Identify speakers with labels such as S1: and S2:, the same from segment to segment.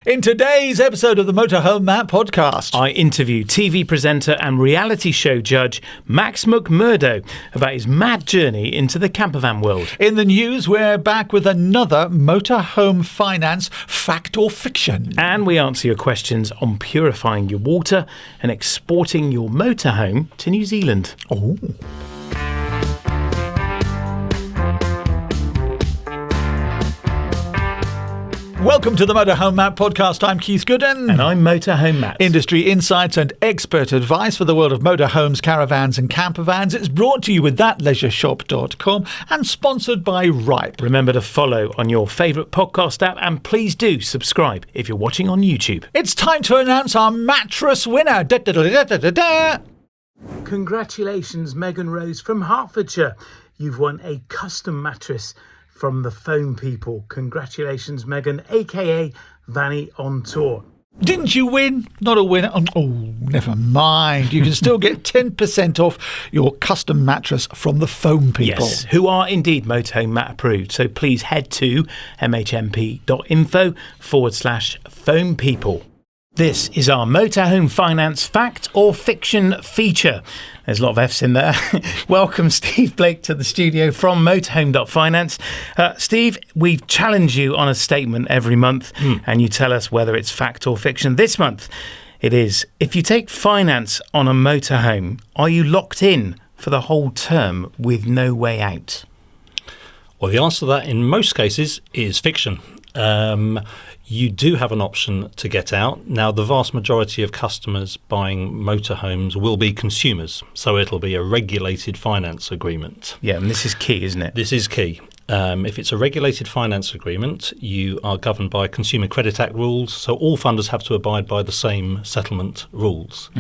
S1: In today's episode of the Motorhome Matt podcast,
S2: I interview TV presenter and reality show judge Max McMurdo about his mad journey into the campervan world.
S1: In the news, we're back with another motorhome finance fact or fiction.
S2: And we answer your questions on purifying your water and exporting your motorhome to New Zealand.
S1: Oh. Welcome to the Motorhome Matt podcast. I'm Keith Gooden.
S2: And I'm Motorhome Matt.
S1: Industry insights and expert advice for the world of motorhomes, caravans and campervans. It's brought to you with thatleisureshop.com and sponsored by Ripe.
S2: Remember to follow on your favourite podcast app and please do subscribe if you're watching on YouTube.
S1: It's time to announce our mattress winner. Da, da, da, da, da, da, da.
S2: Congratulations, Megan Rose from Hertfordshire. You've won a custom mattress from the Foam People. Congratulations, Megan, aka Vanny on Tour.
S1: Didn't you win? Not a winner. Oh, never mind. You can still get 10% off your custom mattress from the Foam People.
S2: Yes, who are indeed Motorhome Matt approved. So please head to mhmp.info/Foam People. This is our Motorhome Finance Fact or Fiction feature. There's a lot of F's in there. Welcome, Steve Blake, to the studio from Motorhome.finance. Steve, we challenge you on a statement every month and you tell us whether it's fact or fiction. This month, it is, if you take finance on a motorhome, are you locked in for the whole term with no way out?
S3: Well, the answer to that in most cases is fiction. You do have an option to get out. Now, the vast majority of customers buying motorhomes will be consumers, so it'll be a regulated finance agreement.
S2: Yeah, and this is key, isn't it?
S3: This is key. If it's a regulated finance agreement, you are governed by Consumer Credit Act rules, so all funders have to abide by the same settlement rules.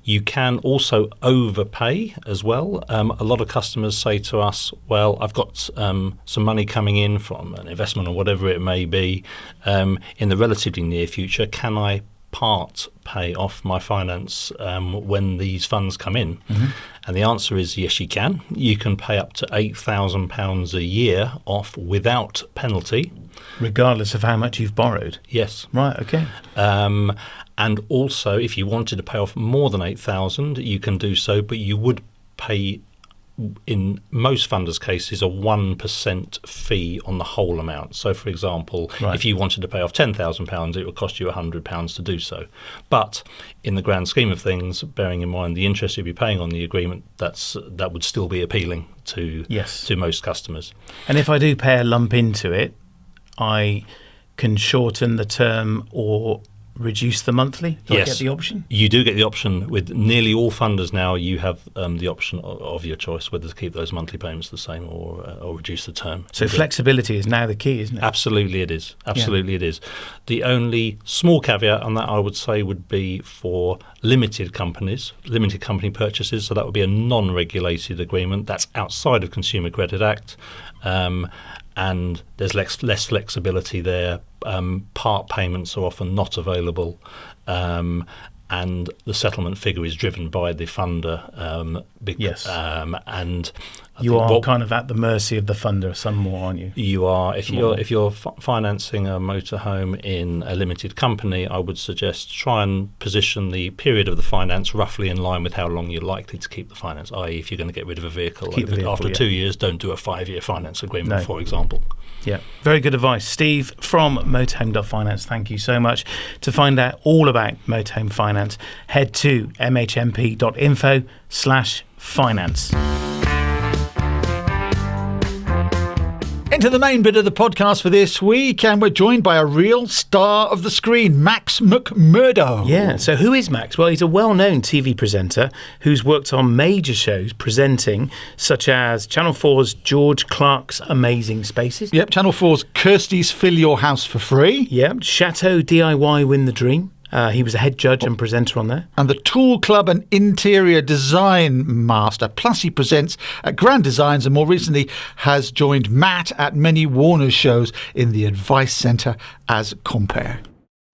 S3: You can also overpay as well. A lot of customers say to us, well, I've got some money coming in from an investment or whatever it may be in the relatively near future. Can I part pay off my finance when these funds come in? And the answer is yes, you can. You can pay up to £8,000 a year off without penalty.
S2: Regardless of how much you've borrowed?
S3: Yes.
S2: Right, okay.
S3: And also, if you wanted to pay off more than £8,000, you can do so, but you would pay, in most funders' cases, a 1% fee on the whole amount. So, for example, if you wanted to pay off £10,000, it would cost you £100 to do so. But in the grand scheme of things, bearing in mind the interest you'd be paying on the agreement, that would still be appealing to most customers.
S2: And if I do pay a lump into it, I can shorten the term or reduce the monthly? Do I get the option?
S3: You do get the option. With nearly all funders now, you have the option of your choice, whether to keep those monthly payments the same or reduce the term.
S2: So flexibility is now the key, isn't it?
S3: Absolutely it is. Absolutely it is. The only small caveat on that, I would say, would be for limited company purchases. So that would be a non-regulated agreement. That's outside of Consumer Credit Act. And there's less flexibility there. Part payments are often not available, and the settlement figure is driven by the funder. And
S2: you are kind of at the mercy of the funder some more, aren't you?
S3: You are. If you're financing a motorhome in a limited company, I would suggest try and position the period of the finance roughly in line with how long you're likely to keep the finance. I.e., if you're going to get rid of a vehicle, after 2 years, don't do a 5-year finance agreement, for example.
S2: Yeah, very good advice. Steve from Motorhome.finance, thank you so much. To find out all about Motorhome Finance, head to mhmp.info/finance.
S1: Into the main bit of the podcast for this week, and we're joined by a real star of the screen, Max McMurdo.
S2: Yeah, so who is Max? Well, he's a well-known TV presenter who's worked on major shows presenting, such as Channel 4's George Clarke's Amazing Spaces.
S1: Yep, Channel 4's Kirsty's Fill Your House for Free.
S2: Yep, Chateau DIY Win the Dream. He was a head judge and presenter on there.
S1: And the Tool Club and Interior Design Master. Plus he presents at Grand Designs and more recently has joined Matt at many Warner shows in the Advice Centre as compere.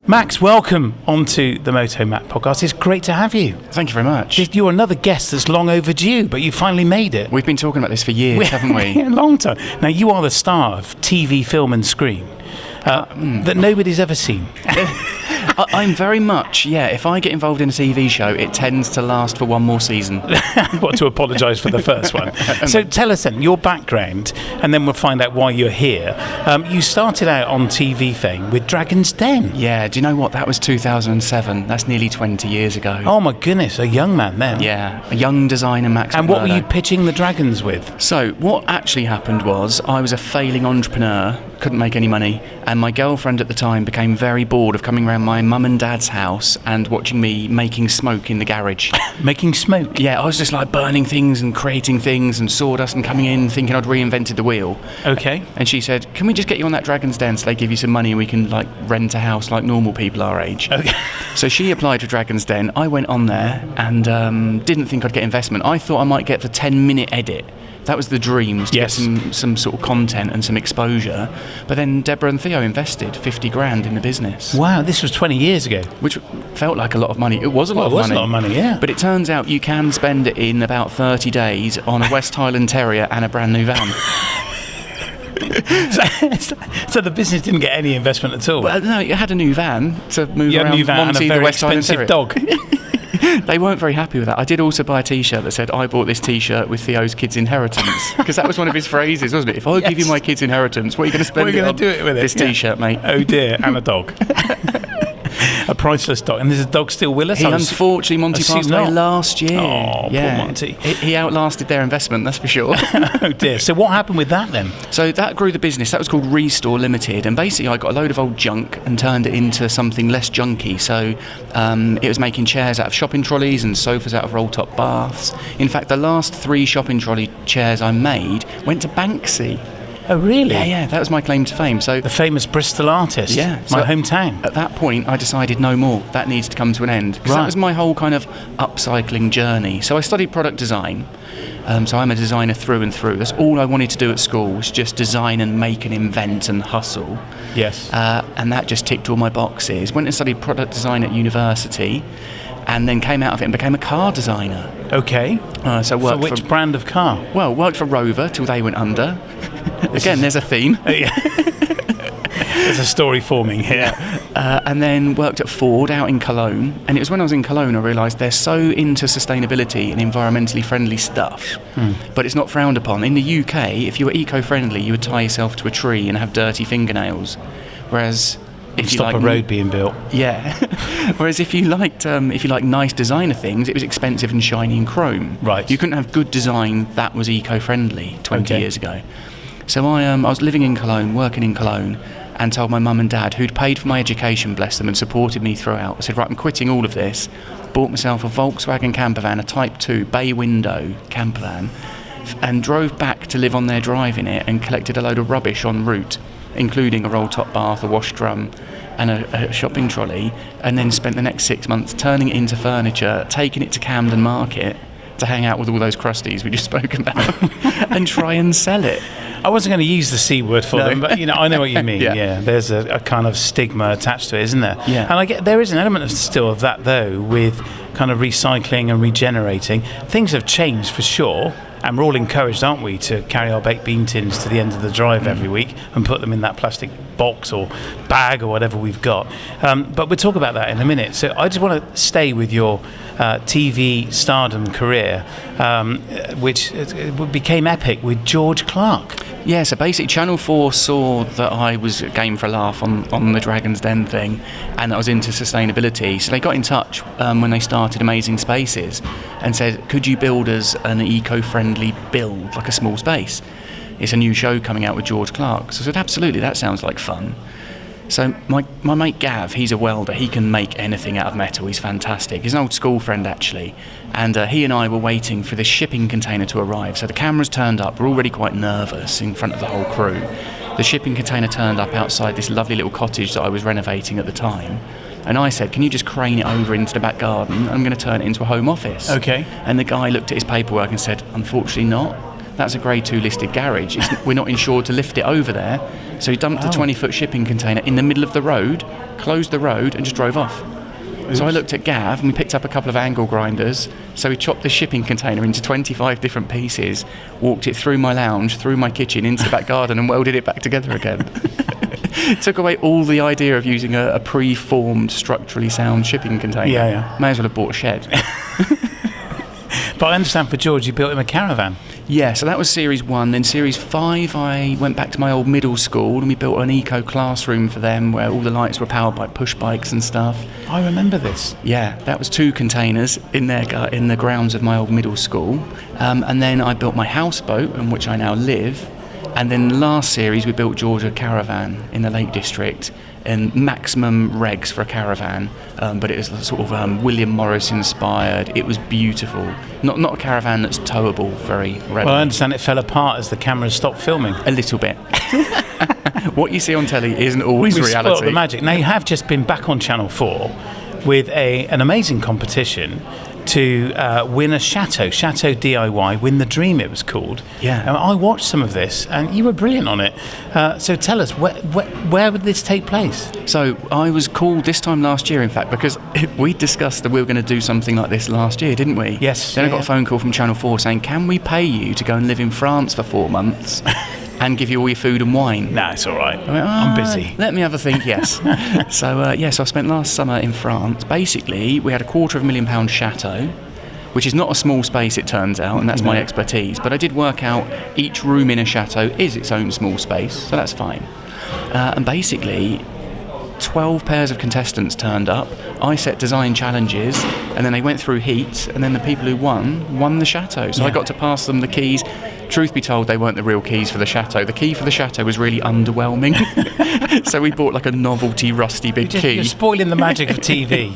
S2: Max, welcome onto the Motorhome Matt podcast. It's great to have you.
S4: Thank you very much.
S2: You're another guest that's long overdue, but you finally made it.
S4: We've been talking about this for years, haven't we?
S2: A long time. Now, you are the star of TV, film and screen. that nobody's ever seen.
S4: I'm very much, if I get involved in a TV show, it tends to last for one more season.
S2: What, to apologise for the first one. So tell us then, your background, and then we'll find out why you're here. You started out on TV fame with Dragon's Den.
S4: Yeah, do you know what? That was 2007. That's nearly 20 years ago.
S2: Oh my goodness, a young man then.
S4: Yeah, a young designer, Max McMurdo.
S2: And what were you pitching the Dragons with?
S4: So what actually happened was I was a failing entrepreneur, couldn't make any money, and my girlfriend at the time became very bored of coming around my mum and dad's house and watching me making smoke in the garage.
S2: Making smoke?
S4: Yeah, I was just like burning things and creating things and sawdust and coming in thinking I'd reinvented the wheel.
S2: Okay.
S4: And she said, can we just get you on that Dragon's Den so they give you some money and we can like rent a house like normal people our age?
S2: Okay.
S4: So she applied for Dragon's Den. I went on there and didn't think I'd get investment. I thought I might get the 10-minute edit. That was the dream, was to get some sort of content and some exposure. But then Deborah and Theo invested 50 grand in the business.
S2: Wow, this was 20 years ago.
S4: Which felt like a lot of money. It was a lot of money.
S2: It was a lot of money, yeah.
S4: But it turns out you can spend it in about 30 days on a West Highland Terrier and a brand new van.
S2: So the business didn't get any investment at all?
S4: Well, no, you had a new van to move around
S2: a new van
S4: Monty,
S2: and a very
S4: the West Highland
S2: expensive
S4: Terrier.
S2: dog.
S4: They weren't very happy with that. I did also buy a T-shirt that said, I bought this T-shirt with Theo's kids' inheritance. Because that was one of his phrases, wasn't it? If I give you my kids' inheritance, what are you going to spend it on?
S2: Do it with
S4: this T-shirt, mate.
S2: Oh dear, and a dog. A priceless dog. And is the dog still with us?
S4: Unfortunately, Monty passed away last year.
S2: Oh,
S4: yeah.
S2: poor Monty.
S4: He outlasted their investment, that's for sure.
S2: Oh dear. So what happened with that then?
S4: So that grew the business. That was called Restore Limited. And basically I got a load of old junk and turned it into something less junky. So it was making chairs out of shopping trolleys and sofas out of roll-top baths. In fact, the last 3 shopping trolley chairs I made went to Banksy.
S2: Oh, really?
S4: Yeah, that was my claim to fame. So
S2: the famous Bristol artist.
S4: Yeah.
S2: My hometown.
S4: At that point, I decided no more. That needs to come to an end. Because that was my whole kind of upcycling journey. So I studied product design. So I'm a designer through and through. That's all I wanted to do at school, was just design and make and invent and hustle.
S2: Yes.
S4: And that just ticked all my boxes. Went and studied product design at university, and then came out of it and became a car designer.
S2: Okay.
S4: So worked
S2: for which brand of car?
S4: Well, worked for Rover till they went under. Again, there's a theme.
S2: There's a story forming here.
S4: And then worked at Ford out in Cologne. And it was when I was in Cologne I realised they're so into sustainability and environmentally friendly stuff, but it's not frowned upon. In the UK, if you were eco-friendly, you would tie yourself to a tree and have dirty fingernails. Whereas if you
S2: stop a road being built.
S4: Yeah. Whereas if you liked nice designer things, it was expensive and shiny and chrome.
S2: Right.
S4: You couldn't have good design that was eco-friendly 20 years ago. So I was living in Cologne, working in Cologne, and told my mum and dad, who'd paid for my education, bless them, and supported me throughout. I said, right, I'm quitting all of this. Bought myself a Volkswagen Campervan, a Type 2 bay window campervan, and drove back to live on their drive in it and collected a load of rubbish en route, including a roll-top bath, a wash drum, and a shopping trolley, and then spent the next 6 months turning it into furniture, taking it to Camden Market to hang out with all those crusties we just spoke about and try and sell it.
S2: I wasn't going to use the C word for them, but I know what you mean.
S4: Yeah.
S2: There's a kind of stigma attached to it, isn't there?
S4: Yeah.
S2: And I get there is an element of still of that though, with kind of recycling and regenerating. Things have changed for sure, and we're all encouraged, aren't we, to carry our baked bean tins to the end of the drive every week and put them in that plastic box or bag or whatever we've got. But we'll talk about that in a minute. So I just want to stay with your TV stardom career, which became epic with George Clarke.
S4: Yeah, so basically Channel 4 saw that I was game for a laugh on the Dragon's Den thing, and that I was into sustainability. So they got in touch when they started Amazing Spaces and said, could you build us an eco-friendly build, like a small space? It's a new show coming out with George Clarke. So I said, absolutely, that sounds like fun. So my mate Gav, he's a welder. He can make anything out of metal. He's fantastic. He's an old school friend, actually. And he and I were waiting for this shipping container to arrive. So the cameras turned up. We're already quite nervous in front of the whole crew. The shipping container turned up outside this lovely little cottage that I was renovating at the time. And I said, can you just crane it over into the back garden? I'm going to turn it into a home office.
S2: Okay.
S4: And the guy looked at his paperwork and said, unfortunately not. That's a grade 2 listed garage. We're not insured to lift it over there. So he dumped a 20-foot shipping container in the middle of the road, closed the road, and just drove off. Oops. So I looked at Gav, and we picked up a couple of angle grinders. So we chopped the shipping container into 25 different pieces, walked it through my lounge, through my kitchen, into the back garden, and welded it back together again. Took away all the idea of using a pre-formed, structurally sound shipping container.
S2: Yeah.
S4: May as well have bought a shed.
S2: But I understand for George, you built him a caravan.
S4: Yeah, so that was Series 1. Then Series 5, I went back to my old middle school and we built an eco classroom for them where all the lights were powered by push bikes and stuff.
S2: I remember this.
S4: Yeah, that was 2 containers in the grounds of my old middle school. And then I built my houseboat, in which I now live. And then last series, we built George a caravan in the Lake District, and maximum regs for a caravan, but it was sort of William Morris inspired. It was beautiful. Not a caravan that's towable very readily.
S2: Well, I understand it fell apart as the cameras stopped filming.
S4: A little bit. What you see on telly isn't always
S2: We
S4: reality.
S2: spoiled the magic. Now, you have just been back on Channel 4 with an amazing competition to win a Chateau DIY, Win the Dream it was called.
S4: Yeah.
S2: And I watched some of this and you were brilliant on it. So tell us, where would this take place?
S4: So I was called this time last year, in fact, because we discussed that we were going to do something like this last year, didn't we?
S2: Yes.
S4: Then I got a phone call from Channel 4 saying, can we pay you to go and live in France for 4 months and give you all your food and wine?
S2: No, it's all right.
S4: I went,
S2: I'm busy.
S4: Let me have a think, yes. So I spent last summer in France. Basically, we had a £250,000 chateau, which is not a small space, it turns out, and that's my expertise. But I did work out each room in a chateau is its own small space, so that's fine. And basically, 12 pairs of contestants turned up. I set design challenges, and then they went through heats, and then the people who won the chateau. So I got to pass them the keys. Truth be told, they weren't the real keys for the chateau. The key for the chateau was really underwhelming. So we bought like a novelty rusty big key.
S2: You're spoiling the magic of TV.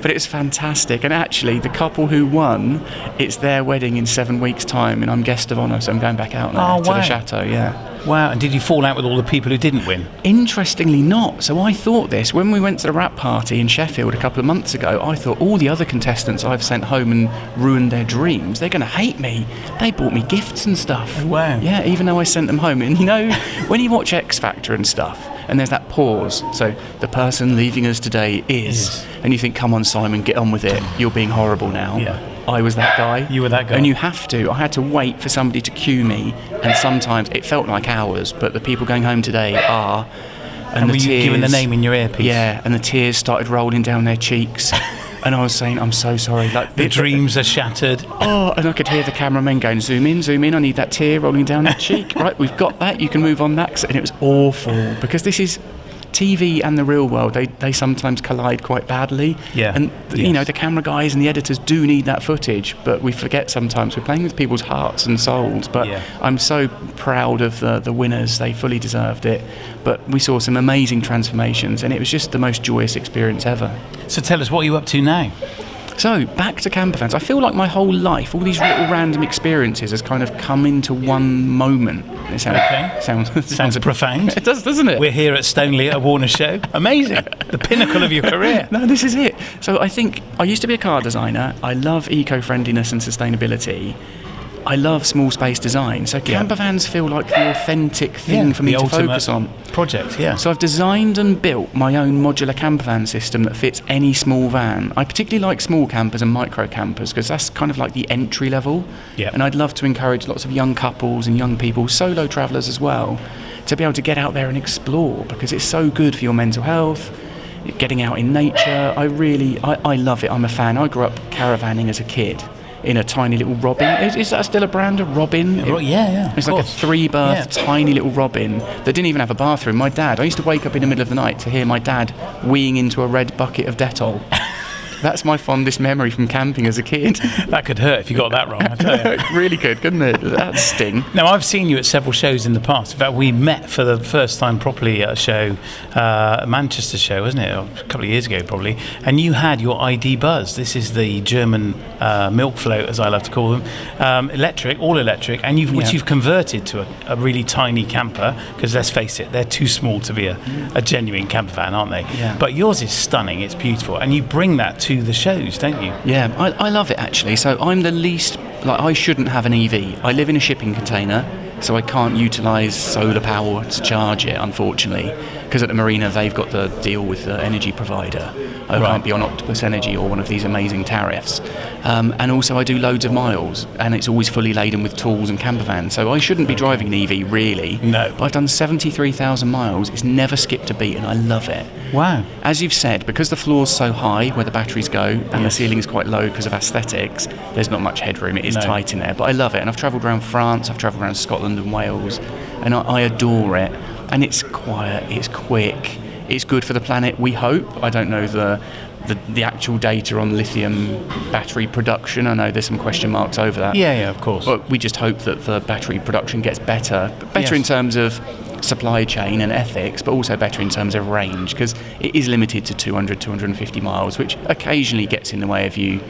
S4: But it's fantastic. And actually, the couple who won, it's their wedding in 7 weeks' time, and I'm guest of honour, so I'm going back out there to the chateau, yeah.
S2: Wow, and did you fall out with all the people who didn't win?
S4: Interestingly not. So I thought this, when we went to the wrap party in Sheffield a couple of months ago, I thought all the other contestants I've sent home and ruined their dreams, they're going to hate me. They bought me gifts and stuff.
S2: Oh, wow.
S4: Yeah, even though I sent them home. And you know, when you watch X Factor and stuff, and there's that pause, so the person leaving us today is, and you think, come on Simon, get on with it, you're being horrible now.
S2: Yeah.
S4: I was that guy.
S2: You were that guy.
S4: And you have to. I had to wait for somebody to cue me, and sometimes it felt like hours, but the people going home today are.
S2: And were you giving the name in your earpiece?
S4: Yeah, and the tears started rolling down their cheeks. And I was saying, I'm so sorry. Like
S2: the dreams are shattered.
S4: Oh, and I could hear the cameraman going, zoom in, I need that tear rolling down that cheek. Right, we've got that, you can move on next. And it was awful, because this is TV and the real world, they sometimes collide quite badly.
S2: Yeah.
S4: And, you know, the camera guys and the editors do need that footage, but we forget sometimes we're playing with people's hearts and souls. But I'm so proud of the winners. They fully deserved it. But we saw some amazing transformations, and it was just the most joyous experience ever.
S2: So tell us, what are you up to now?
S4: So, back to Campervans. I feel like my whole life, all these little random experiences has kind of come into one moment. It sounds
S2: profound.
S4: It does, doesn't it?
S2: We're here at Stoneleigh at a Warner show. Amazing. The pinnacle of your career.
S4: No, this is it. So I think I used to be a car designer. I love eco-friendliness and sustainability. I love small space design. So campervans feel like the authentic thing for me to focus on.
S2: Project, yeah.
S4: So I've designed and built my own modular campervan system that fits any small van. I particularly like small campers and micro campers because that's kind of like the entry level.
S2: Yeah.
S4: And I'd love to encourage lots of young couples and young people, solo travellers as well, to be able to get out there and explore because it's so good for your mental health, getting out in nature. I love it. I'm a fan. I grew up caravanning as a kid in a tiny little Robin. Is that still a brand, a Robin?
S2: Yeah.
S4: It's like a 3-berth tiny little Robin that didn't even have a bathroom. I used to wake up in the middle of the night to hear my dad weeing into a red bucket of Dettol. That's my fondest memory from camping as a kid.
S2: That could hurt if you got that wrong, I tell you.
S4: Really could, couldn't it? That'd sting.
S2: Now, I've seen you at several shows in the past. In fact, we met for the first time properly at a show, a Manchester show, wasn't it? A couple of years ago, probably. And you had your ID Buzz. This is the German milk float, as I love to call them, electric, all electric, and which you've converted to a really tiny camper, because let's face it, they're too small to be a genuine camper van, aren't they?
S4: Yeah.
S2: But yours is stunning, it's beautiful, and you bring that to the shows, don't you?
S4: Yeah, I love it actually. So I'm the least, I shouldn't have an EV. I live in a shipping container, so I can't utilise solar power to charge it, unfortunately, because at the marina they've got the deal with the energy provider. I can't be on Octopus Energy or one of these amazing tariffs. And also I do loads of miles, and it's always fully laden with tools and campervans, so I shouldn't be driving an EV really.
S2: No.
S4: But I've done 73,000 miles. It's never skipped a beat, and I love it.
S2: Wow.
S4: As you've said, because the floor's so high where the batteries go, and the ceiling's quite low because of aesthetics, there's not much headroom. It is tight in there, but I love it. And I've travelled around France, I've travelled around Scotland and Wales, and I adore it. And it's quiet, it's quick, it's good for the planet, we hope. I don't know the actual data on lithium battery production. I know there's some question marks over that.
S2: Yeah, of course.
S4: But we just hope that the battery production gets better in terms of supply chain and ethics, but also better in terms of range, because it is limited to 200, 250 miles, which occasionally gets in the way of you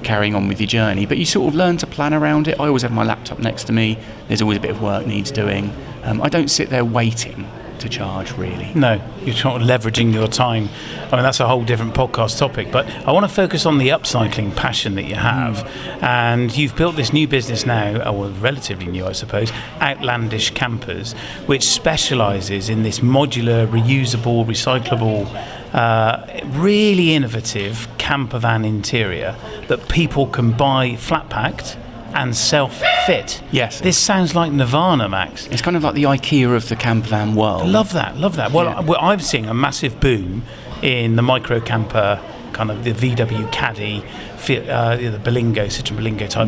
S4: carrying on with your journey, but you sort of learn to plan around it. I always have my laptop next to me. There's always a bit of work needs doing. I don't sit there waiting to charge, really.
S2: No, you're sort of leveraging your time. I mean, that's a whole different podcast topic, but I want to focus on the upcycling passion that you have. And you've built this new business now, or relatively new, I suppose, Outlandish Campers, which specialises in this modular, reusable, recyclable, really innovative campervan interior that people can buy flat packed and self-fit.
S4: Yes.
S2: This sounds like Nirvana, Max.
S4: It's kind of like the IKEA of the campervan world.
S2: Love that. Well, I'm seeing a massive boom in the micro camper, kind of the VW Caddy, the Berlingo, Citroen Berlingo type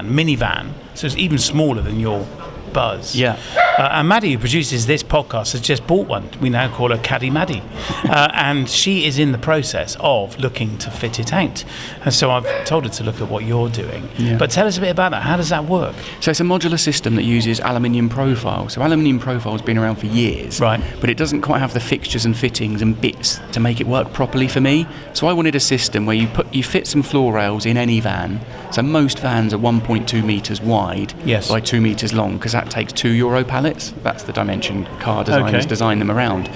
S2: minivan. So it's even smaller than your Buzz.
S4: Yeah.
S2: And Maddie, who produces this podcast, has just bought one. We now call her Caddy Maddie. And she is in the process of looking to fit it out. And so I've told her to look at what you're doing.
S4: Yeah.
S2: But tell us a bit about that. How does that work?
S4: So it's a modular system that uses aluminium profile. So aluminium profile has been around for years.
S2: Right.
S4: But it doesn't quite have the fixtures and fittings and bits to make it work properly for me. So I wanted a system where you fit some floor rails in any van. So most vans are 1.2 metres wide by 2 metres long, because that takes 2 Euro pallets. That's the dimension car designers design them around.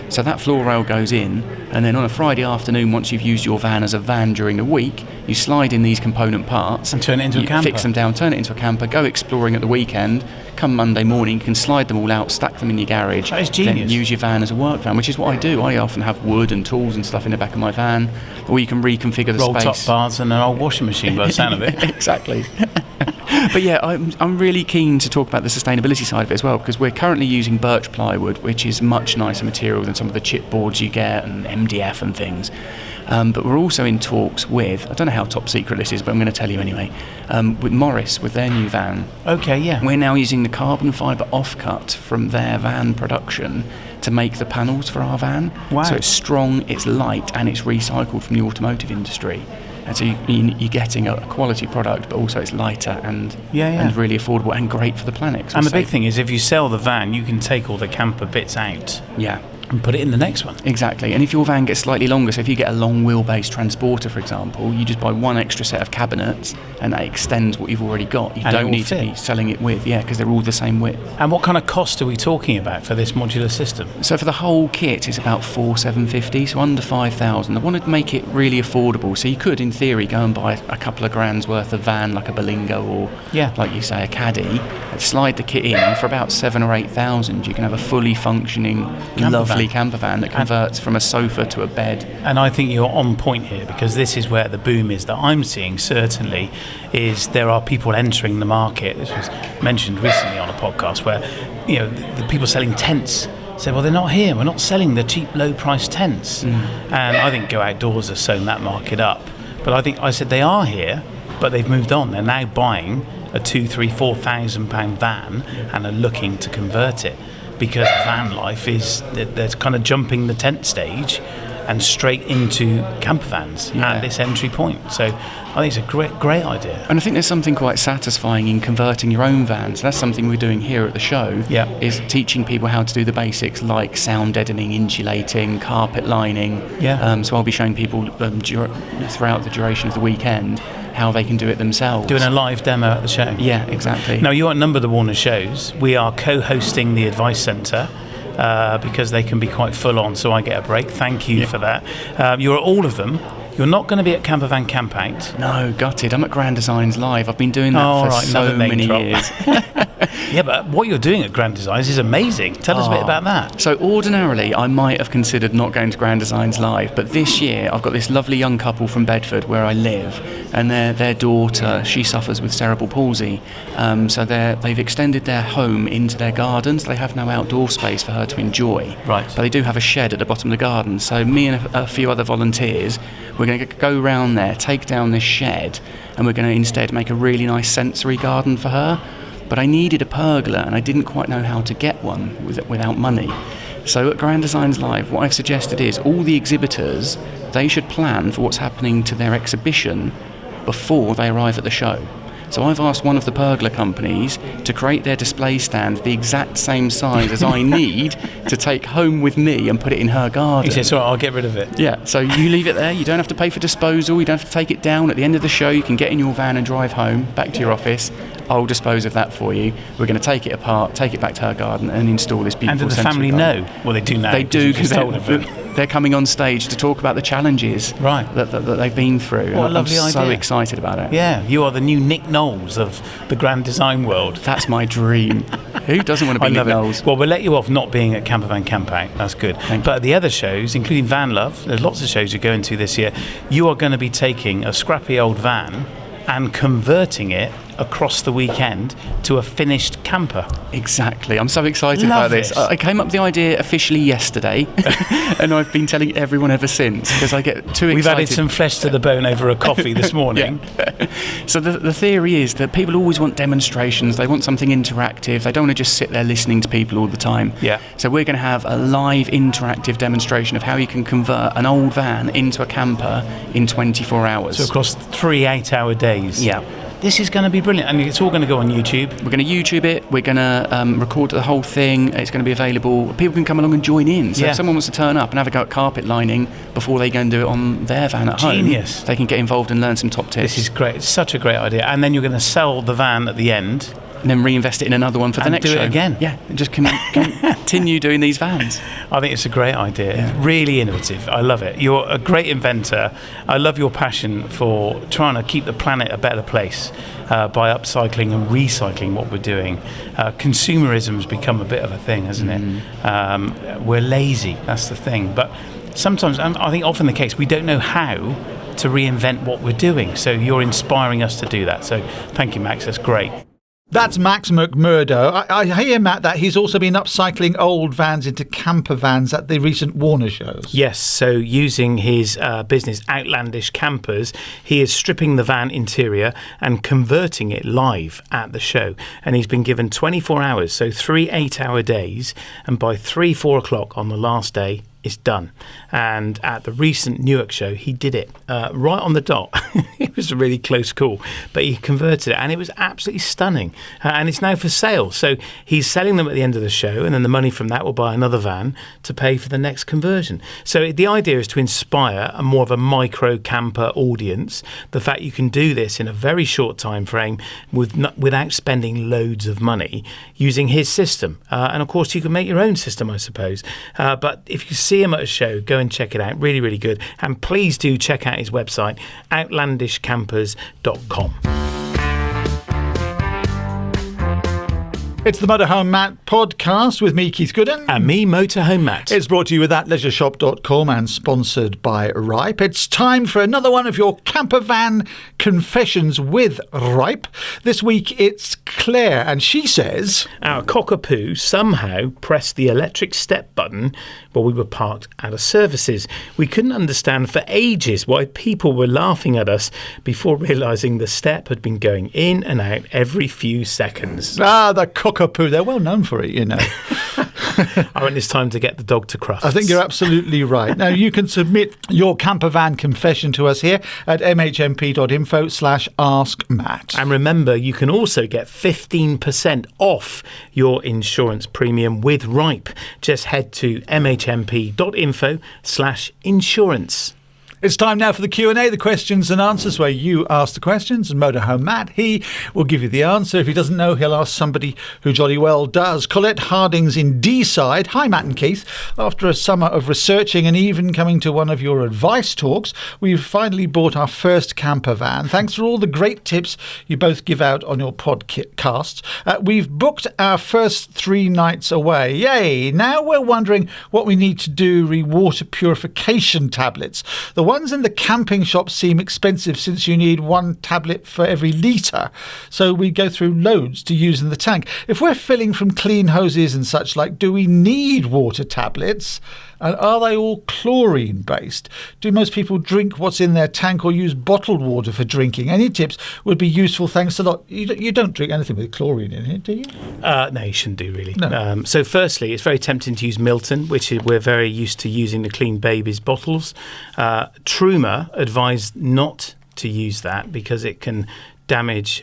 S4: So that floor rail goes in, and then on a Friday afternoon, once you've used your van as a van during the week, you slide in these component parts
S2: and turn it into a camper.
S4: Fix them down, turn it into a camper, go exploring at the weekend. Come Monday morning, you can slide them all out, stack them in your garage.
S2: That is genius.
S4: Then use your van as a work van, which is what I do. I often have wood and tools and stuff in the back of my van, or you can reconfigure the
S2: roll
S4: space.
S2: top bars and an old washing machine by the sound of it.
S4: Exactly. But yeah, I'm really keen to talk about the sustainability side of it as well, because we're currently using birch plywood, which is much nicer material than some of the chipboards you get and MDF and things. But we're also in talks with, I don't know how top secret this is, but I'm going to tell you anyway, with Morris, with their new van.
S2: Okay, yeah.
S4: We're now using the carbon fibre offcut from their van production to make the panels for our van.
S2: Wow.
S4: So it's strong, it's light, and it's recycled from the automotive industry. And so you're getting a quality product, but also it's lighter and really affordable and great for the planet.
S2: And the big thing is, if you sell the van, you can take all the camper bits out.
S4: Yeah.
S2: And put it in the next one.
S4: Exactly. And if your van gets slightly longer, so if you get a long wheelbase transporter, for example, you just buy one extra set of cabinets and that extends what you've already got. You don't need to be selling it with, because they're all the same width.
S2: And what kind of cost are we talking about for this modular system?
S4: So for the whole kit, it's about $4,750, so under $5,000. I wanted to make it really affordable, so you could, in theory, go and buy a couple of grand's worth of van, like a Berlingo or, like you say, a Caddy, and slide the kit in for about $7,000 or $8,000. You can have a fully functioning, lovely camper van that converts from a sofa to a bed.
S2: And I think you're on point here, because this is where the boom is that I'm seeing, certainly, is there are people entering the market. This was mentioned recently on a podcast where, the people selling tents say, well, they're not here. We're not selling the cheap, low-price tents. And I think Go Outdoors has sewn that market up. But I said they are here, but they've moved on. They're now buying a £2,000, £3,000, £4,000 van and are looking to convert it, because van life is, they're kind of jumping the tent stage and straight into campervans at this entry point. So I think it's a great idea.
S4: And I think there's something quite satisfying in converting your own vans. That's something we're doing here at the show, is teaching people how to do the basics, like sound deadening, insulating, carpet lining. So I'll be showing people throughout the duration of the weekend how they can do it themselves.
S2: Doing a live demo at the show.
S4: Yeah, exactly.
S2: Now, you're at a number of the Warner shows. We are co-hosting the Advice Centre, because they can be quite full on, so I get a break. Thank you for that. You're at all of them. You're not going to be at Campervan Camp Out.
S4: No, gutted. I'm at Grand Designs Live. I've been doing that for so many years.
S2: Yeah, but what you're doing at Grand Designs is amazing. Tell us a bit about that.
S4: So ordinarily, I might have considered not going to Grand Designs Live, but this year I've got this lovely young couple from Bedford where I live, and their daughter, she suffers with cerebral palsy. So they've extended their home into their gardens. They have no outdoor space for her to enjoy.
S2: Right.
S4: But they do have a shed at the bottom of the garden. So me and a few other volunteers, we're going to go round there, take down this shed, and we're going to instead make a really nice sensory garden for her. But I needed a pergola, and I didn't quite know how to get one without money. So at Grand Designs Live, what I've suggested is all the exhibitors, they should plan for what's happening to their exhibition before they arrive at the show. So I've asked one of the pergola companies to create their display stand the exact same size as I need to take home with me and put it in her garden.
S2: He says, all right, I'll get rid of it.
S4: Yeah, so you leave it there, you don't have to pay for disposal, you don't have to take it down. At the end of the show, you can get in your van and drive home, back to your office. I'll dispose of that for you. We're going to take it apart, take it back to her garden and install this beautiful
S2: And do the family
S4: garden.
S2: know? Well, they do know.
S4: They do, because
S2: them.
S4: they're coming on stage to talk about the challenges
S2: Right.
S4: that they've been through.
S2: What a lovely
S4: I'm so
S2: idea.
S4: excited about it.
S2: Yeah, you are the new Nick Knowles of the grand design world.
S4: That's my dream. Who doesn't want to be
S2: I
S4: Nick
S2: love
S4: Knowles?
S2: it. Well, we'll let you off not being at Campervan Camp Out. That's good.
S4: Thank
S2: But at the other shows, including Van Love, there's lots of shows you're going to this year, you are going to be taking a scrappy old van and converting it across the weekend to a finished camper.
S4: Exactly. I'm so excited
S2: Love
S4: about this.
S2: this.
S4: I came up with the idea officially yesterday, and I've been telling everyone ever since because I get too excited.
S2: We've added some flesh to the bone over a coffee this morning.
S4: So the theory is that people always want demonstrations. They want something interactive. They don't want to just sit there listening to people all the time.
S2: Yeah.
S4: So we're going to have a live interactive demonstration of how you can convert an old van into a camper in 24 hours.
S2: So across 3 8-hour days.
S4: Yeah.
S2: This is going to be brilliant, and it's all going to go on YouTube.
S4: We're going to YouTube it. We're going to record the whole thing. It's going to be available. People can come along and join in. So if someone wants to turn up and have a go at carpet lining before they go and do it on their van at
S2: Genius.
S4: home, they can get involved and learn some top tips.
S2: This is great. It's such a great idea. And then you're going to sell the van at the end.
S4: And then reinvest it in another one for the
S2: And
S4: next
S2: do it
S4: show.
S2: again.
S4: Yeah, and just continue doing these vans.
S2: I think it's a great idea. It's really innovative. I love it. You're a great inventor. I love your passion for trying to keep the planet a better place by upcycling and recycling what we're doing. Consumerism's become a bit of a thing, hasn't it? We're lazy. That's the thing. But sometimes, I think often the case, we don't know how to reinvent what we're doing. So you're inspiring us to do that. So thank you, Max. That's great.
S1: That's Max McMurdo. I hear, Matt, that he's also been upcycling old vans into camper vans at the recent Warner shows.
S2: Yes, so using his business Outlandish Campers, he is stripping the van interior and converting it live at the show. And he's been given 24 hours, so 3 8-hour days. And by 3-4 o'clock on the last day, it's done. And at the recent Newark show, he did it right on the dot. It was a really close call, but he converted it, and it was absolutely stunning. And it's now for sale. So he's selling them at the end of the show, and then the money from that will buy another van to pay for the next conversion. So the idea is to inspire a more of a micro camper audience. The fact you can do this in a very short time frame without spending loads of money using his system. And of course, you can make your own system, I suppose. But if you see him at a show, go and check it out. Really, really good. And please do check out his website, outlandishcampers.com.
S1: It's the Motorhome Matt podcast with me, Keith Gooden.
S2: And me, Motorhome Matt.
S1: It's brought to you with thatleisureshop.com and sponsored by Ripe. It's time for another one of your Campervan Confessions with Ripe. This week it's Claire, and she says,
S2: our cockapoo somehow pressed the electric step button while we were parked at a services. We couldn't understand for ages why people were laughing at us before realising the step had been going in and out every few seconds.
S1: the cockapoo. They're well known for it, you know.
S2: I think it's time to get the dog to Crufts.
S1: I think you're absolutely right. Now, you can submit your campervan confession to us here at mhmp.info/askmatt.
S2: And remember, you can also get 15% off your insurance premium with Ripe. Just head to mhmp.info/insurance.
S1: It's time now for the Q&A, the questions and answers, where you ask the questions and Motorhome Matt, he will give you the answer. If he doesn't know, he'll ask somebody who jolly well does. Colette Harding's in D-side. Hi, Matt and Keith. After a summer of researching and even coming to one of your advice talks, we've finally bought our first camper van. Thanks for all the great tips you both give out on your podcasts. We've booked our first 3 nights away. Yay! Now we're wondering what we need to do re water purification tablets. The ones in the camping shop seem expensive since you need 1 tablet for every litre, so we go through loads to use in the tank. If we're filling from clean hoses and such like, do we need water tablets? And are they all chlorine based? Do most people drink what's in their tank or use bottled water for drinking? Any tips would be useful. Thanks a lot. You don't drink anything with chlorine in it, do you?
S2: No, you shouldn't do, really.
S1: No.
S2: So firstly, it's very tempting to use Milton, which we're very used to using the Clean Babies bottles. Truma advised not to use that because it can damage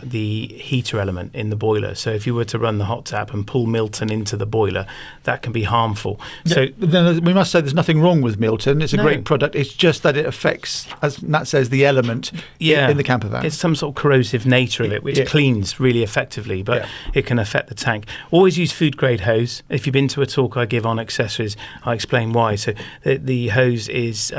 S2: the heater element in the boiler. So if you were to run the hot tap and pull Milton into the boiler, that can be harmful.
S1: Yeah,
S2: so
S1: then we must say there's nothing wrong with Milton. It's a great product. It's just that it affects, as Matt says, the element in the camper van.
S2: It's some sort of corrosive nature of it, which cleans really effectively, but it can affect the tank. Always use food grade hose. If you've been to a talk I give on accessories, I explain why. So the hose is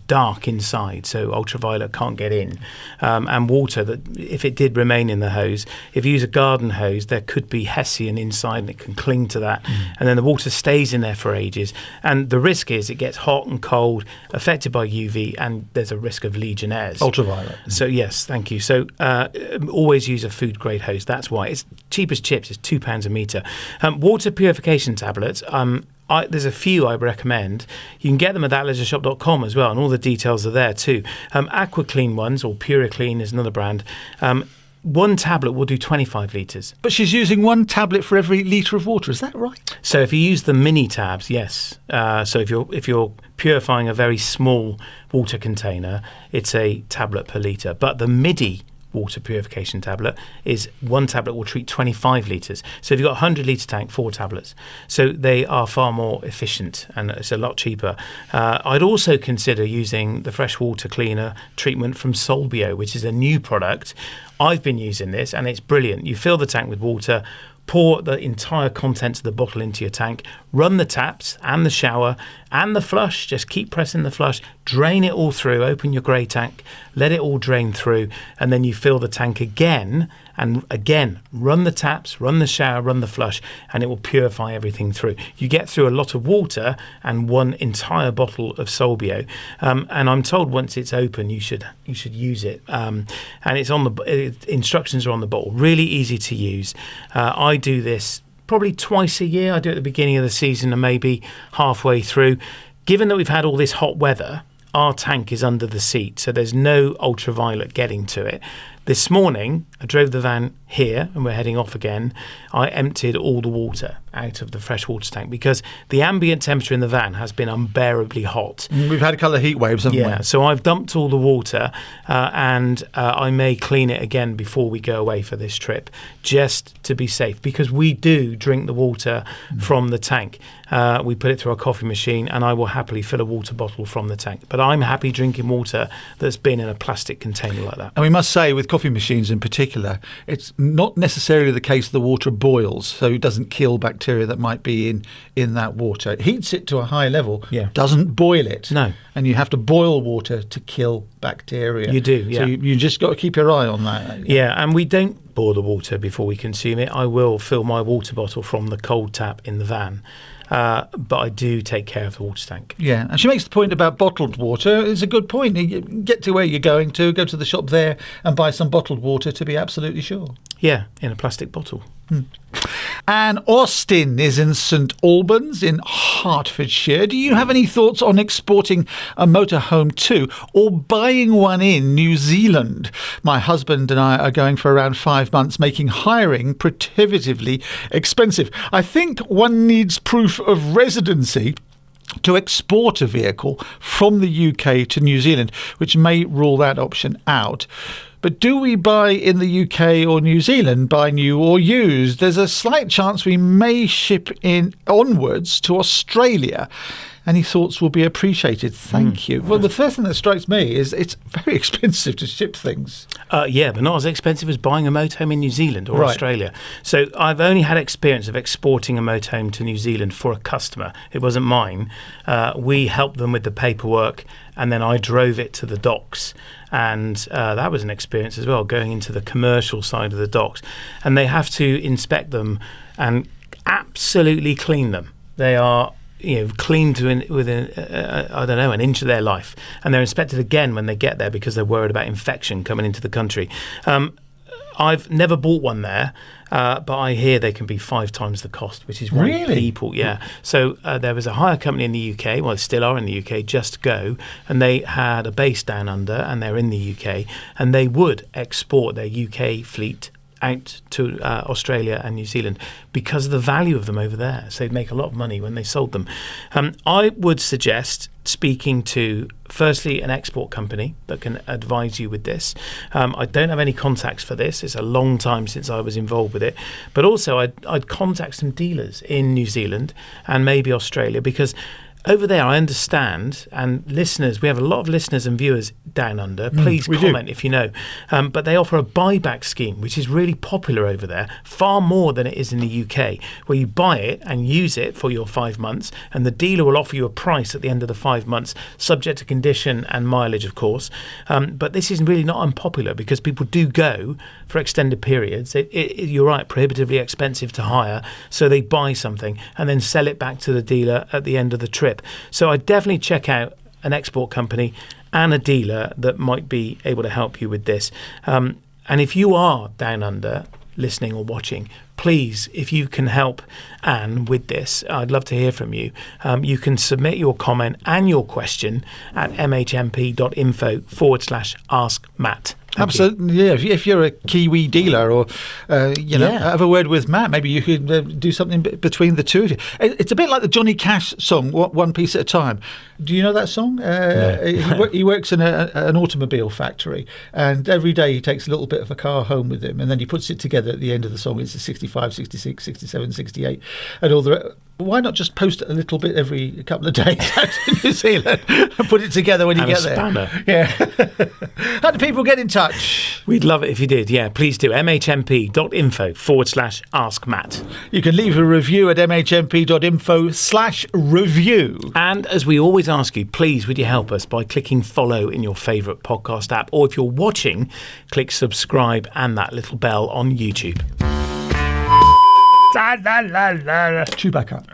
S2: dark inside, so ultraviolet can't get in, and water that, if it did remain in the hose, if you use a garden hose, there could be hessian inside and it can cling to that, and then the water stays in there for ages, and the risk is it gets hot and cold, affected by UV, and there's a risk of Legionnaires.
S1: Ultraviolet.
S2: So yes, thank you. So always use a food grade hose. That's why it's cheap as chips. It's £2 a metre. Water purification tablets. There's a few I recommend. You can get them at thatleisureShop.com as well, and all the details are there too. AquaClean ones, or PuraClean is another brand. 1 tablet will do 25 litres.
S1: But she's using 1 tablet for every litre of water. Is that right?
S2: So if you use the mini tabs, yes. So if you're purifying a very small water container, it's a tablet per litre. But the MIDI water purification tablet is 1 tablet will treat 25 litres. So if you've got a 100 litre tank, 4 tablets. So they are far more efficient and it's a lot cheaper. I'd also consider using the freshwater cleaner treatment from Solbio, which is a new product. I've been using this and it's brilliant. You fill the tank with water, pour the entire contents of the bottle into your tank, run the taps and the shower and the flush, just keep pressing the flush, drain it all through, open your grey tank, let it all drain through, and then you fill the tank again, and again, run the taps, run the shower, run the flush, and it will purify everything through. You get through a lot of water and 1 entire bottle of Solbio, and I'm told once it's open, you should use it. And it's on the instructions are on the bottle. Really easy to use. I do this probably twice a year. I do it at the beginning of the season and maybe halfway through. Given that we've had all this hot weather, our tank is under the seat, so there's no ultraviolet getting to it. This morning, I drove the van here and we're heading off again. I emptied all the water out of the freshwater tank because the ambient temperature in the van has been unbearably hot.
S1: We've had a couple of heat waves, haven't we?
S2: Yeah, so I've dumped all the water and I may clean it again before we go away for this trip, just to be safe, because we do drink the water from the tank. We put it through our coffee machine and I will happily fill a water bottle from the tank. But I'm happy drinking water that's been in a plastic container like that.
S1: And we must say, with coffee machines in particular, it's not necessarily the case the water boils, so it doesn't kill bacteria that might be in that water. It heats it to a high level, doesn't boil it.
S2: No.
S1: And you have to boil water to kill bacteria.
S2: You do, yeah.
S1: So you just got to keep your eye on that.
S2: Yeah, and we don't boil the water before we consume it. I will fill my water bottle from the cold tap in the van. But I do take care of the water tank.
S1: Yeah, and she makes the point about bottled water. It's a good point. You get to where you're going to, go to the shop there and buy some bottled water to be absolutely sure.
S2: Yeah, in a plastic bottle.
S1: And Austin is in St Albans in Hertfordshire. Do you have any thoughts on exporting a motorhome to or buying one in New Zealand? My husband and I are going for around 5 months, making hiring prohibitively expensive. I think one needs proof of residency to export a vehicle from the UK to New Zealand, which may rule that option out. But do we buy in the UK or New Zealand, buy new or used? There's a slight chance we may ship in onwards to Australia. Any thoughts will be appreciated. Thank you. Well, the first thing that strikes me is it's very expensive to ship things.
S2: Yeah, but not as expensive as buying a motorhome in New Zealand or Australia. So I've only had experience of exporting a motorhome to New Zealand for a customer. It wasn't mine. We helped them with the paperwork, and then I drove it to the docks. And that was an experience as well, going into the commercial side of the docks. And they have to inspect them and absolutely clean them. They are clean to within an inch of their life, and they're inspected again when they get there because they're worried about infection coming into the country. I've never bought one there, but I hear they can be 5 times the cost, which is why
S1: Really?
S2: people, So there was a hire company in the UK, well, they still are in the UK, Just Go, and they had a base down under, and they're in the UK, and they would export their UK fleet out to Australia and New Zealand because of the value of them over there. So they'd make a lot of money when they sold them. I would suggest speaking to, firstly, an export company that can advise you with this. I don't have any contacts for this. It's a long time since I was involved with it. But also I'd contact some dealers in New Zealand and maybe Australia, because over there, I understand, and listeners, we have a lot of listeners and viewers down under. Please comment if you know. But they offer a buyback scheme, which is really popular over there, far more than it is in the UK, where you buy it and use it for your 5 months, and the dealer will offer you a price at the end of the 5 months, subject to condition and mileage, of course. But this is really not unpopular because people do go for extended periods. You're right, prohibitively expensive to hire, so they buy something and then sell it back to the dealer at the end of the trip. So I'd definitely check out an export company and a dealer that might be able to help you with this. And if you are down under listening or watching, please, if you can help Anne with this, I'd love to hear from you. You can submit your comment and your question at mhmp.info/askmatt.
S1: Absolutely, yeah. If you're a Kiwi dealer or, have a word with Matt, maybe you could do something between the two of you. It's a bit like the Johnny Cash song, One Piece at a Time. Do you know that song?
S3: No.
S1: He works in an automobile factory, and every day he takes a little bit of a car home with him, and then he puts it together at the end of the song. It's a 65, 66, 67, 68, and all the... Why not just post a little bit every couple of days out to New Zealand and put it together when you get there?
S2: Spanner.
S1: Yeah. How do people get in touch?
S2: We'd love it if you did. Yeah, please do. mhmp.info/askmatt.
S1: You can leave a review at mhmp.info/review.
S2: And as we always ask you, please would you help us by clicking follow in your favourite podcast app, or if you're watching, click subscribe and that little bell on YouTube.
S1: Chewbacca.